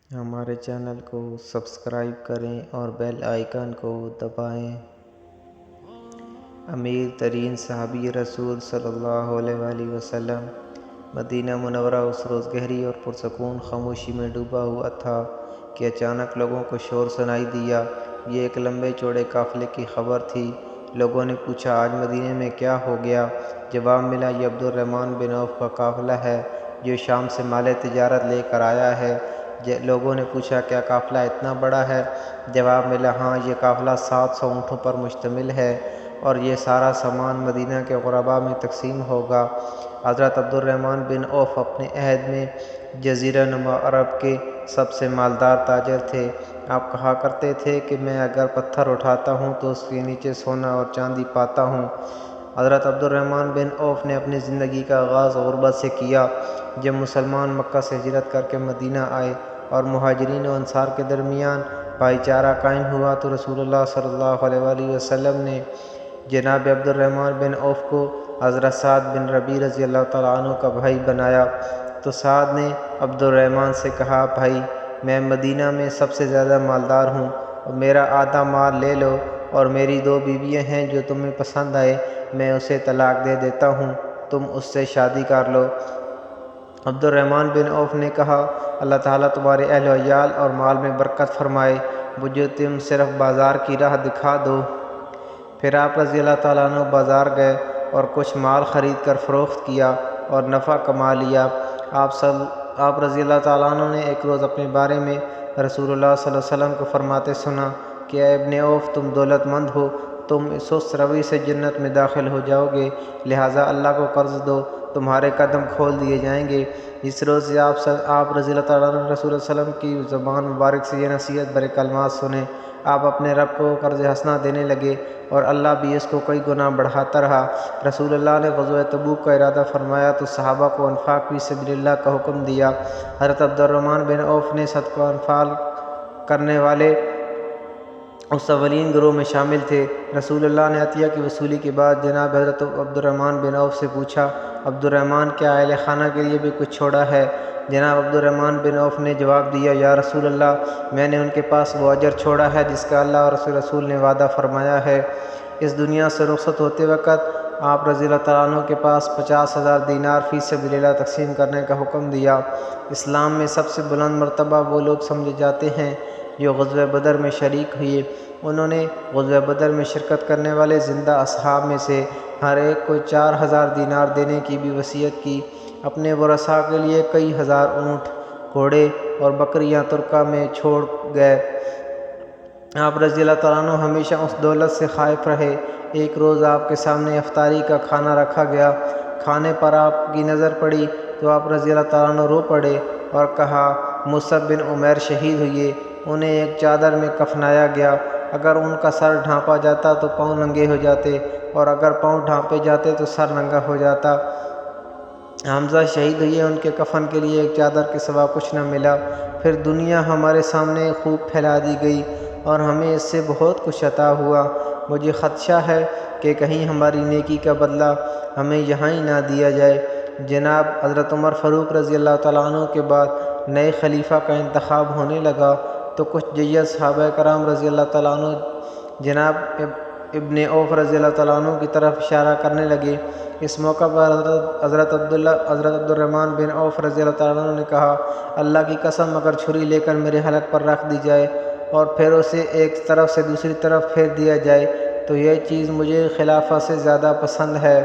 ہمارے چینل کو سبسکرائب کریں اور بیل آئیکن کو دبائیں۔ امیر ترین صحابی رسول صلی اللہ علیہ وآلہ وسلم مدینہ منورہ اس روز گہری اور پرسکون خاموشی میں ڈوبا ہوا تھا کہ اچانک لوگوں کو شور سنائی دیا۔ یہ ایک لمبے چوڑے قافلے کی خبر تھی۔ لوگوں نے پوچھا، آج مدینہ میں کیا ہو گیا؟ جواب ملا، یہ عبد الرحمن بن عوف کا قافلہ ہے جو شام سے مال تجارت لے کر آیا ہے۔ لوگوں نے پوچھا، کیا قافلہ اتنا بڑا ہے؟ جواب ملا، ہاں، یہ قافلہ 700 اونٹوں پر مشتمل ہے اور یہ سارا سامان مدینہ کے غرباء میں تقسیم ہوگا۔ حضرت عبد الرحمن بن عوف اپنے عہد میں جزیرہ نما عرب کے سب سے مالدار تاجر تھے۔ آپ کہا کرتے تھے کہ میں اگر پتھر اٹھاتا ہوں تو اس کے نیچے سونا اور چاندی پاتا ہوں۔ حضرت عبد الرحمن بن عوف نے اپنی زندگی کا آغاز غربت سے کیا۔ جب مسلمان مکہ سے ہجرت کر کے مدینہ آئے اور مہاجرین و انصار کے درمیان بھائی چارہ قائم ہوا تو رسول اللہ صلی اللہ علیہ وآلہ وسلم نے جناب عبد الرحمن بن عوف کو حضرت سعد بن ربیع رضی اللہ تعالیٰ عنہ کا بھائی بنایا۔ تو سعد نے عبد الرحمن سے کہا، بھائی، میں مدینہ میں سب سے زیادہ مالدار ہوں اور میرا آدھا مال لے لو، اور میری 2 بیویاں ہیں جو تمہیں پسند آئے میں اسے طلاق دے دیتا ہوں، تم اس سے شادی کر لو۔ عبد الرحمن بن عوف نے کہا، اللہ تعالیٰ تمہارے اہل و عیال اور مال میں برکت فرمائے، مجھے تم صرف بازار کی راہ دکھا دو۔ پھر آپ رضی اللہ تعالیٰ عنہ بازار گئے اور کچھ مال خرید کر فروخت کیا اور نفع کما لیا۔ آپ رضی اللہ تعالیٰ عنہ نے ایک روز اپنے بارے میں رسول اللہ صلی اللہ علیہ وسلم کو فرماتے سنا کہ اے ابن عوف، تم دولت مند ہو، تم اس سست روی سے جنت میں داخل ہو جاؤ گے، لہٰذا اللہ کو قرض دو، تمہارے قدم کھول دیے جائیں گے۔ اس روز سے آپ رضی اللہ تعالیٰ عنہ رسول اللہ صلی اللہ علیہ وسلم کی زبان مبارک سے یہ نصیحت بھرے کلمات سنے۔ آپ اپنے رب کو قرض حسنہ دینے لگے اور اللہ بھی اس کو کئی گنا بڑھاتا رہا۔ رسول اللہ نے غزوہ تبوک کا ارادہ فرمایا تو صحابہ کو انفاق فی سبیل اللہ کا حکم دیا۔ حضرت عبد الرحمن بن عوف نے صدقہ و انفاق کرنے والے اس اولین گروہ میں شامل تھے۔ رسول اللہ نے عطیہ کی وصولی کے بعد جناب حضرت عبد الرحمن بن عوف سے پوچھا، عبد الرحمن، کیا اہل خانہ کے لیے بھی کچھ چھوڑا ہے؟ جناب عبد الرحمن بن عوف نے جواب دیا، یا رسول اللہ، میں نے ان کے پاس وہ اجر چھوڑا ہے جس کا اللہ اور اس کے رسول نے وعدہ فرمایا ہے۔ اس دنیا سے رخصت ہوتے وقت آپ رضی اللہ تعالیٰ عنہ کے پاس 50,000 دینار فی سبیل اللہ تقسیم کرنے کا حکم دیا۔ اسلام میں سب سے بلند مرتبہ وہ لوگ سمجھے جاتے ہیں جو غزوہ بدر میں شریک ہوئے۔ انہوں نے غزوہ بدر میں شرکت کرنے والے زندہ اصحاب میں سے ہر ایک کو 4,000 دینار دینے کی بھی وصیت کی۔ اپنے ورثاء کے لیے کئی ہزار اونٹ، گھوڑے اور بکریاں ترکہ میں چھوڑ گئے۔ آپ رضی اللہ تعالیٰ عنہ ہمیشہ اس دولت سے خائف رہے۔ ایک روز آپ کے سامنے افطاری کا کھانا رکھا گیا۔ کھانے پر آپ کی نظر پڑی تو آپ رضی اللہ تعالیٰ عنہ رو پڑے اور کہا، مصعب بن عمیر شہید ہوئے، انہیں ایک چادر میں کفنایا گیا۔ اگر ان کا سر ڈھانپا جاتا تو پاؤں ننگے ہو جاتے اور اگر پاؤں ڈھانپے جاتے تو سر ننگا ہو جاتا۔ حمزہ شہید ہوئے، ان کے کفن کے لیے ایک چادر کے سوا کچھ نہ ملا۔ پھر دنیا ہمارے سامنے خوب پھیلا دی گئی اور ہمیں اس سے بہت کچھ عطا ہوا۔ مجھے خدشہ ہے کہ کہیں ہماری نیکی کا بدلہ ہمیں یہاں ہی نہ دیا جائے۔ جناب حضرت عمر فاروق رضی اللہ تعالیٰ عنہ کے بعد نئے خلیفہ کا انتخاب ہونے لگا تو کچھ جید صحابہ کرام رضی اللہ تعالیٰ عنہ جناب ابن عوف رضی اللہ تعالیٰ عنہ کی طرف اشارہ کرنے لگے۔ اس موقع پر حضرت عبد الرحمن بن عوف رضی اللہ تعالیٰ عنہ نے کہا، اللہ کی قسم، اگر چھری لے کر میرے حلق پر رکھ دی جائے اور پھر اسے ایک طرف سے دوسری طرف پھیر دیا جائے تو یہ چیز مجھے خلافت سے زیادہ پسند ہے۔